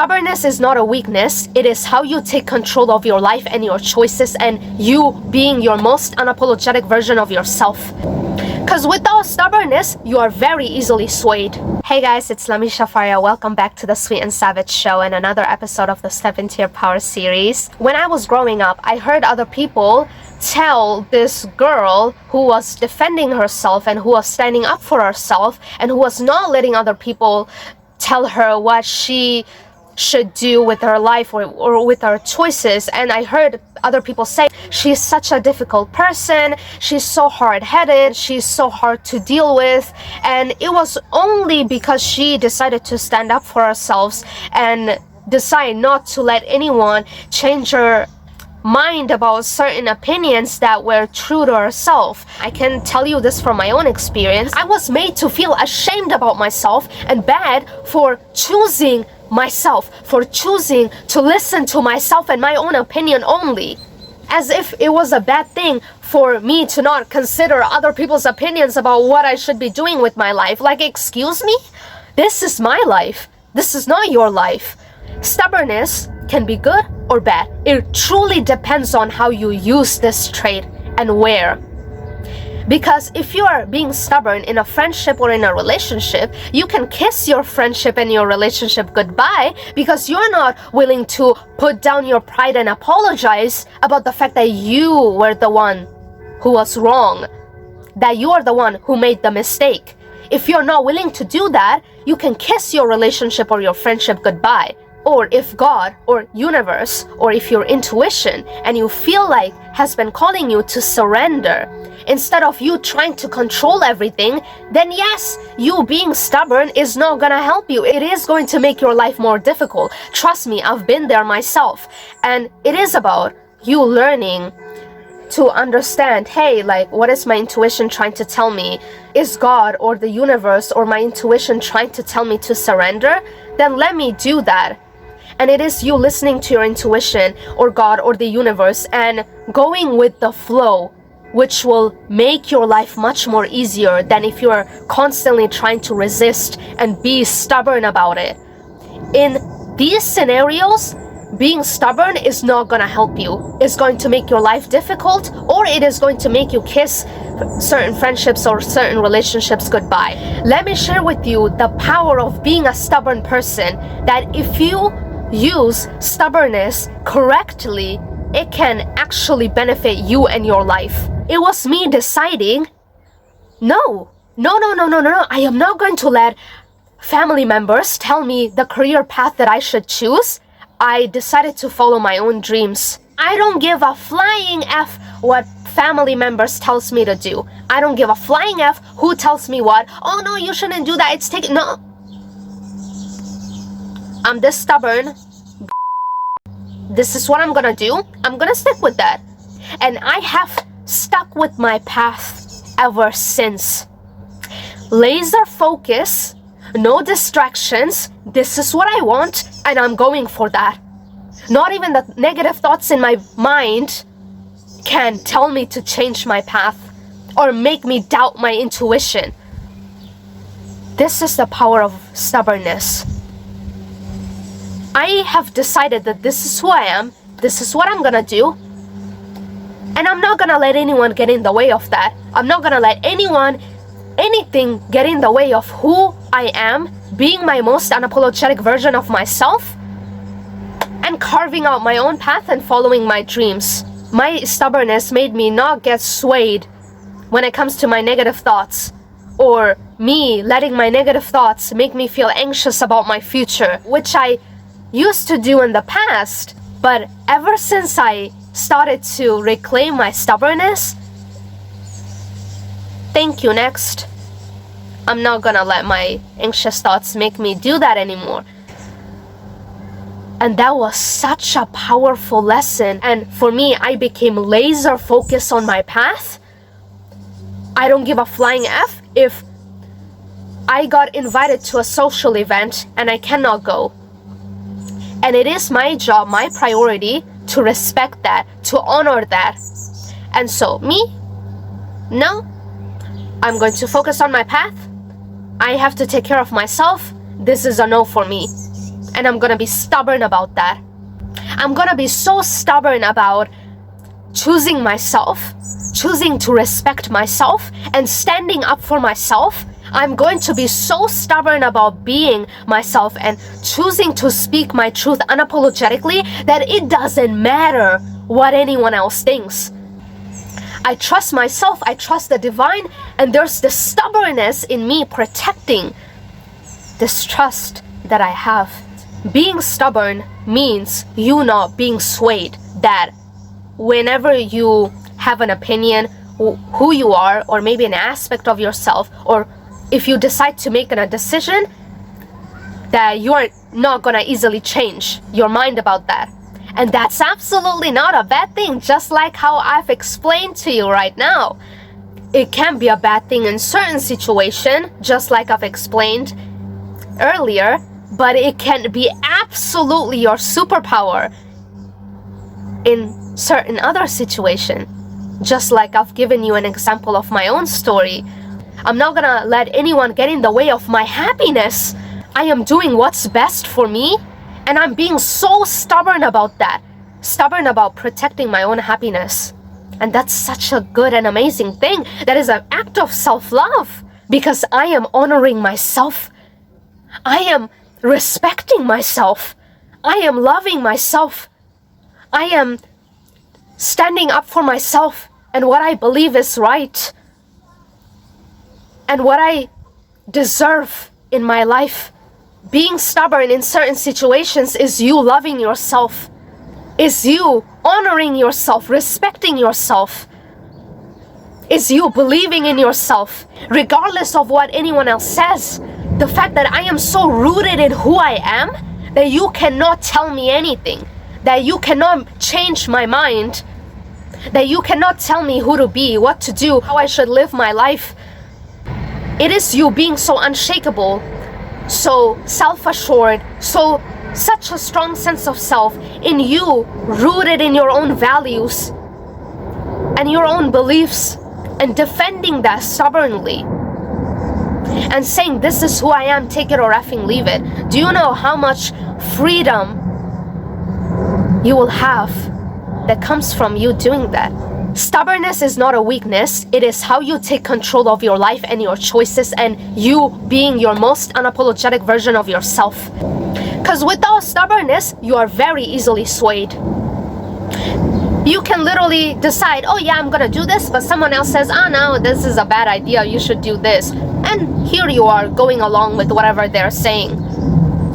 Stubbornness is not a weakness. It is how you take control of your life and your choices, and you being your most unapologetic version of yourself. Because without stubbornness, you are very easily swayed. Hey guys, it's Lamisha Faria. Welcome back to the Sweet and Savage Show and another episode of the Step Into Your Power series. When I was growing up, I heard other people tell this girl who was defending herself and who was standing up for herself and who was not letting other people tell her what she should do with her life or with her choices. And I heard other people say, she's such a difficult person, she's so hard-headed, she's so hard to deal with. And it was only because she decided to stand up for herself and decide not to let anyone change her mind about certain opinions that were true to herself. I can tell you this from my own experience. I was made to feel ashamed about myself and bad for choosing myself, for choosing to listen to myself and my own opinion only, as if it was a bad thing for me to not consider other people's opinions about what I should be doing with my life. Like, excuse me? This is my life. This is not your life. Stubbornness can be good or bad. It truly depends on how you use this trait and where. Because if you are being stubborn in a friendship or in a relationship, you can kiss your friendship and your relationship goodbye because you're not willing to put down your pride and apologize about the fact that you were the one who was wrong, that you are the one who made the mistake. If you're not willing to do that, you can kiss your relationship or your friendship goodbye. Or if God or universe or if your intuition and you feel like has been calling you to surrender instead of you trying to control everything, then yes, you being stubborn is not gonna help you. It is going to make your life more difficult. Trust me, I've been there myself. And it is about you learning to understand, hey, like, what is my intuition trying to tell me? Is God or the universe or my intuition trying to tell me to surrender? Then let me do that. And it is you listening to your intuition or God or the universe and going with the flow, which will make your life much more easier than if you're constantly trying to resist and be stubborn about it. In these scenarios, being stubborn is not gonna help you. It's going to make your life difficult, or it is going to make you kiss certain friendships or certain relationships goodbye. Let me share with you the power of being a stubborn person, that if you use stubbornness correctly, it can actually benefit you and your life. It was me deciding, no, I am not going to let family members tell me the career path that I should choose. I decided to follow my own dreams. I don't give a flying F what family members tells me to do. I don't give a flying F who tells me what. Oh no, you shouldn't do that. It's taking, no. I'm this stubborn. This is what I'm gonna do. I'm gonna stick with that. And I have stuck with my path ever since. Laser focus, no distractions. This is what I want, and I'm going for that. Not even the negative thoughts in my mind can tell me to change my path or make me doubt my intuition. This is the power of stubbornness. I have decided that this is who I am, this is what I'm gonna do, and I'm not gonna let anyone get in the way of that. I'm not gonna let anything get in the way of who I am, being my most unapologetic version of myself, and carving out my own path and following my dreams. My stubbornness made me not get swayed when it comes to my negative thoughts, or me letting my negative thoughts make me feel anxious about my future, which I used to do in the past. But ever since I started to reclaim my stubbornness, thank you, next. I'm not gonna let my anxious thoughts make me do that anymore. And that was such a powerful lesson. And for me, I became laser focused on my path. I don't give a flying F if I got invited to a social event and I cannot go. And it is my job, my priority to respect that, to honor that. And so no, I'm going to focus on my path. I have to take care of myself. This is a no for me. And I'm gonna be stubborn about that. I'm gonna be so stubborn about choosing myself, choosing to respect myself, and standing up for myself. I'm going to be so stubborn about being myself and choosing to speak my truth unapologetically that it doesn't matter what anyone else thinks. I trust myself, I trust the divine, and there's this stubbornness in me protecting this trust that I have. Being stubborn means you not being swayed, that whenever you have an opinion, who you are, or maybe an aspect of yourself, or if you decide to make a decision, that you are not gonna easily change your mind about that. And that's absolutely not a bad thing, just like how I've explained to you right now. It can be a bad thing in certain situation, just like I've explained earlier, but it can be absolutely your superpower in certain other situation. Just like I've given you an example of my own story. I'm not gonna let anyone get in the way of my happiness. I am doing what's best for me, and I'm being so stubborn about that. Stubborn about protecting my own happiness. And that's such a good and amazing thing. That is an act of self-love, because I am honoring myself. I am respecting myself. I am loving myself. I am standing up for myself and what I believe is right and what I deserve in my life. Being stubborn in certain situations is you loving yourself, is you honoring yourself, respecting yourself, is you believing in yourself, regardless of what anyone else says. The fact that I am so rooted in who I am, that you cannot tell me anything, that you cannot change my mind, that you cannot tell me who to be, what to do, how I should live my life. It is you being so unshakable, so self-assured, such a strong sense of self in you, rooted in your own values and your own beliefs, and defending that stubbornly and saying, this is who I am, take it or effing leave it. Do you know how much freedom you will have that comes from you doing that? Stubbornness is not a weakness. It is how you take control of your life and your choices, and you being your most unapologetic version of yourself. Because without stubbornness, you are very easily swayed. You can literally decide, oh yeah, I'm gonna do this, but someone else says, oh no, this is a bad idea, you should do this. And here you are going along with whatever they're saying.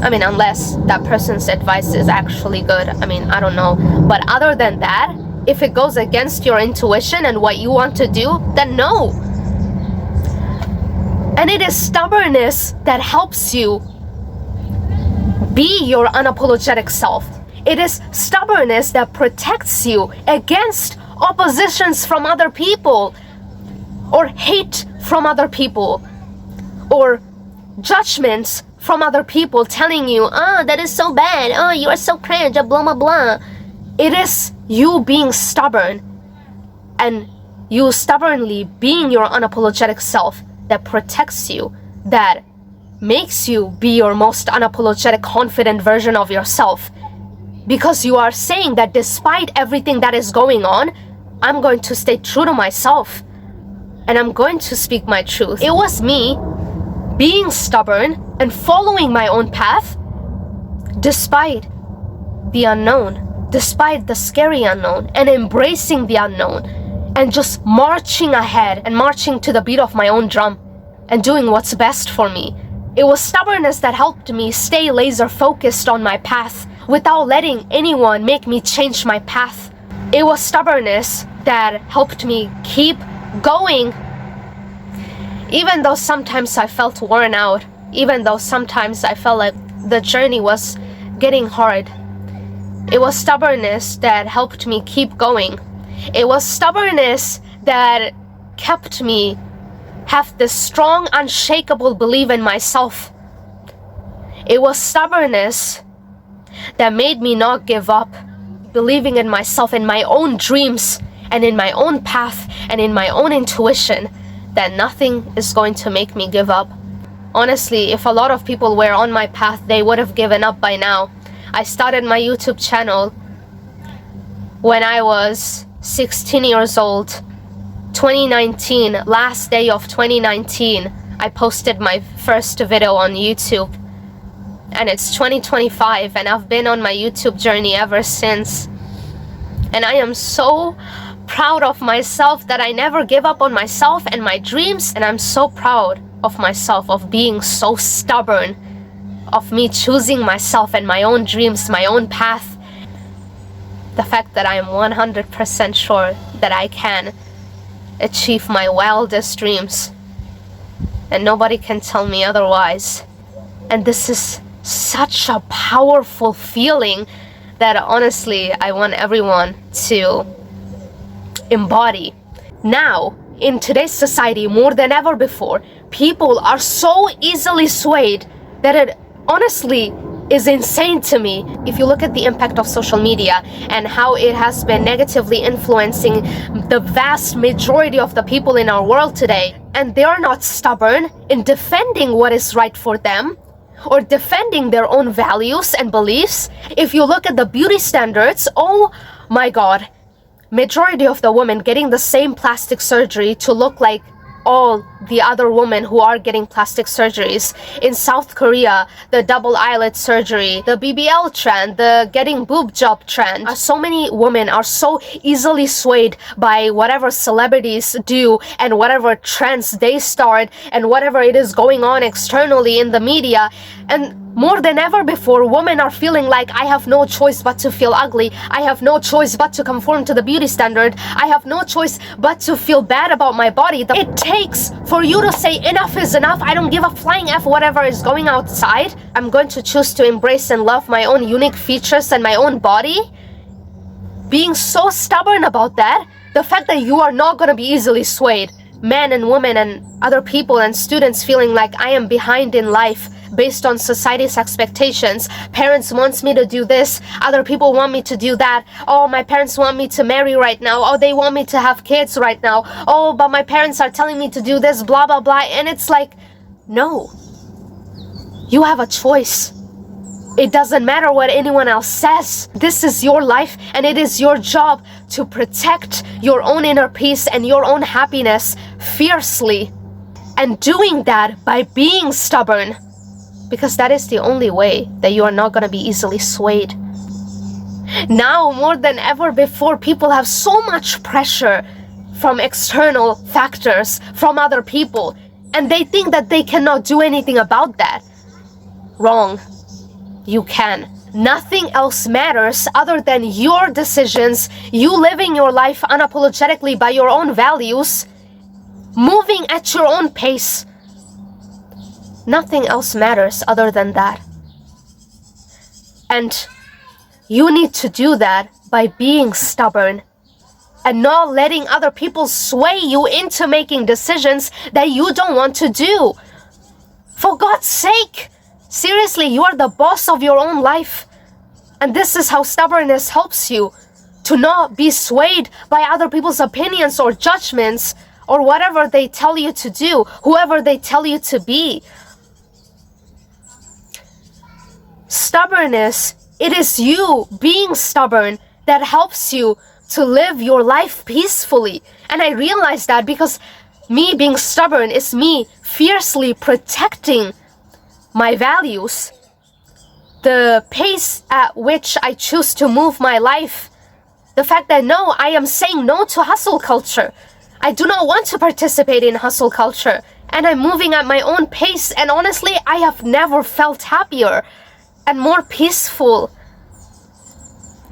I mean, unless that person's advice is actually good. I mean, I don't know. But other than that, if it goes against your intuition and what you want to do, then no. And it is stubbornness that helps you be your unapologetic self. It is stubbornness that protects you against oppositions from other people, or hate from other people, or judgments from other people telling you, oh, that is so bad, oh, you are so cringe, blah, blah, blah. It is you being stubborn and you stubbornly being your unapologetic self that protects you, that makes you be your most unapologetic, confident version of yourself. Because you are saying that despite everything that is going on, I'm going to stay true to myself and I'm going to speak my truth. It was me being stubborn and following my own path despite the unknown, despite the scary unknown, and embracing the unknown and just marching ahead and marching to the beat of my own drum and doing what's best for me. It was stubbornness that helped me stay laser focused on my path without letting anyone make me change my path. It was stubbornness that helped me keep going, even though sometimes I felt worn out, even though sometimes I felt like the journey was getting hard. It was stubbornness that helped me keep going. It was stubbornness that kept me have this strong, unshakable belief in myself. It was stubbornness that made me not give up, believing in myself, in my own dreams, and in my own path, and in my own intuition, that nothing is going to make me give up. Honestly, if a lot of people were on my path, they would have given up by now. I started my YouTube channel when I was 16 years old. 2019, last day of 2019, I posted my first video on YouTube. And it's 2025 and I've been on my YouTube journey ever since. And I am so proud of myself that I never give up on myself and my dreams. And I'm so proud of myself of being so stubborn, of me choosing myself and my own dreams, my own path. The fact that I am 100% sure that I can achieve my wildest dreams. And nobody can tell me otherwise. And this is such a powerful feeling that honestly I want everyone to embody. Now, in today's society, more than ever before, people are so easily swayed that it honestly is insane to me. If you look at the impact of social media and how it has been negatively influencing the vast majority of the people in our world today, and they are not stubborn in defending what is right for them or defending their own values and beliefs. If you look at the beauty standards, oh my god, majority of the women getting the same plastic surgery to look like all the other women who are getting plastic surgeries. In South Korea, the double eyelid surgery, the BBL trend, the getting boob job trend. So many women are so easily swayed by whatever celebrities do and whatever trends they start and whatever it is going on externally in the media. And more than ever before, women are feeling like I have no choice but to feel ugly. I have no choice but to conform to the beauty standard. I have no choice but to feel bad about my body. It takes for you to say enough is enough. I don't give a flying F whatever is going outside. I'm going to choose to embrace and love my own unique features and my own body. Being so stubborn about that, the fact that you are not going to be easily swayed. Men and women and other people and students feeling like I am behind in life based on society's expectations. Parents wants me to do this, other people want me to do that. Oh, my parents want me to marry right now. Oh, they want me to have kids right now. Oh, but my parents are telling me to do this, blah, blah, blah. And it's like, no. You have a choice. It doesn't matter what anyone else says. This is your life and it is your job to protect your own inner peace and your own happiness fiercely. And doing that by being stubborn. Because that is the only way that you are not going to be easily swayed. Now, more than ever before, people have so much pressure from external factors, from other people, and they think that they cannot do anything about that. Wrong. You can. Nothing else matters other than your decisions, you living your life unapologetically by your own values, moving at your own pace. Nothing else matters other than that. And you need to do that by being stubborn and not letting other people sway you into making decisions that you don't want to do. For God's sake, seriously, you are the boss of your own life. And this is how stubbornness helps you to not be swayed by other people's opinions or judgments or whatever they tell you to do, whoever they tell you to be. Stubbornness, it is you being stubborn that helps you to live your life peacefully. And I realize that because me being stubborn is me fiercely protecting my values, the pace at which I choose to move my life, the fact that no, I am saying no to hustle culture. I do not want to participate in hustle culture, and I'm moving at my own pace, and honestly, I have never felt happier and more peaceful.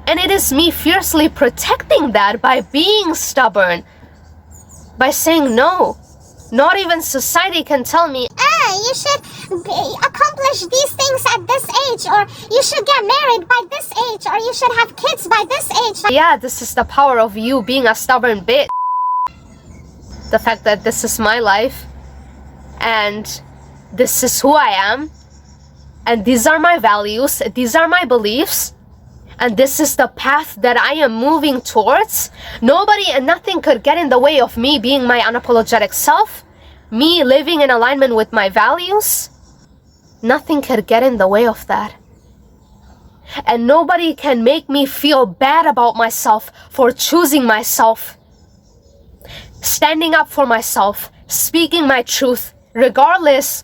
And it is me fiercely protecting that by being stubborn, by saying no. Not even society can tell me, you should accomplish these things at this age, or you should get married by this age, or you should have kids by this age. yeah, this is the power of you being a stubborn bitch. The fact that this is my life, and this is who I am, and these are my values, these are my beliefs, and this is the path that I am moving towards. Nobody and nothing could get in the way of me being my unapologetic self. me living in alignment with my values, nothing could get in the way of that. And nobody can make me feel bad about myself for choosing myself, standing up for myself, speaking my truth, regardless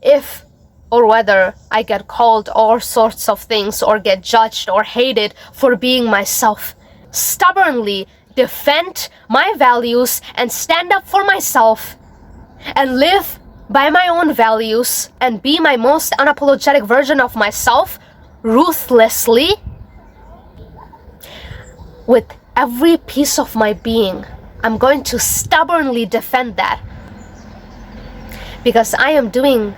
if or whether I get called all sorts of things or get judged or hated for being myself. Stubbornly defend my values and stand up for myself and live by my own values and be my most unapologetic version of myself ruthlessly with every piece of my being. I'm going to stubbornly defend that because I am doing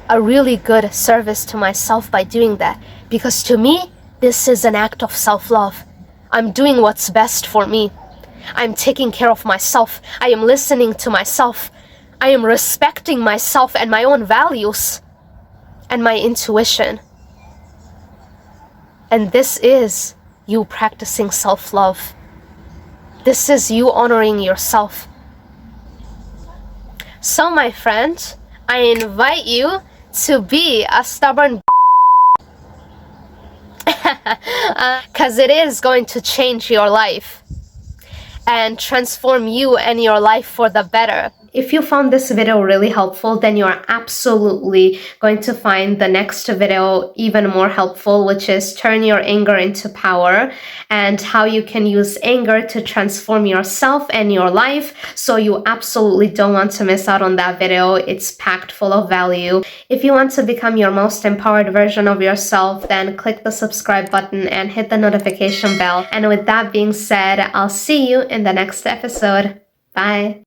a really good service to myself by doing that. Because to me, this is an act of self-love. I'm doing what's best for me. I'm taking care of myself. I am listening to myself. I am respecting myself and my own values and my intuition. And this is you practicing self-love. This is you honoring yourself. So my friend, I invite you to be a stubborn because it is going to change your life and transform you and your life for the better. If you found this video really helpful, then you are absolutely going to find the next video even more helpful, which is turn your anger into power and how you can use anger to transform yourself and your life. So you absolutely don't want to miss out on that video. It's packed full of value. If you want to become your most empowered version of yourself, then click the subscribe button and hit the notification bell. And with that being said, I'll see you in the next episode. Bye.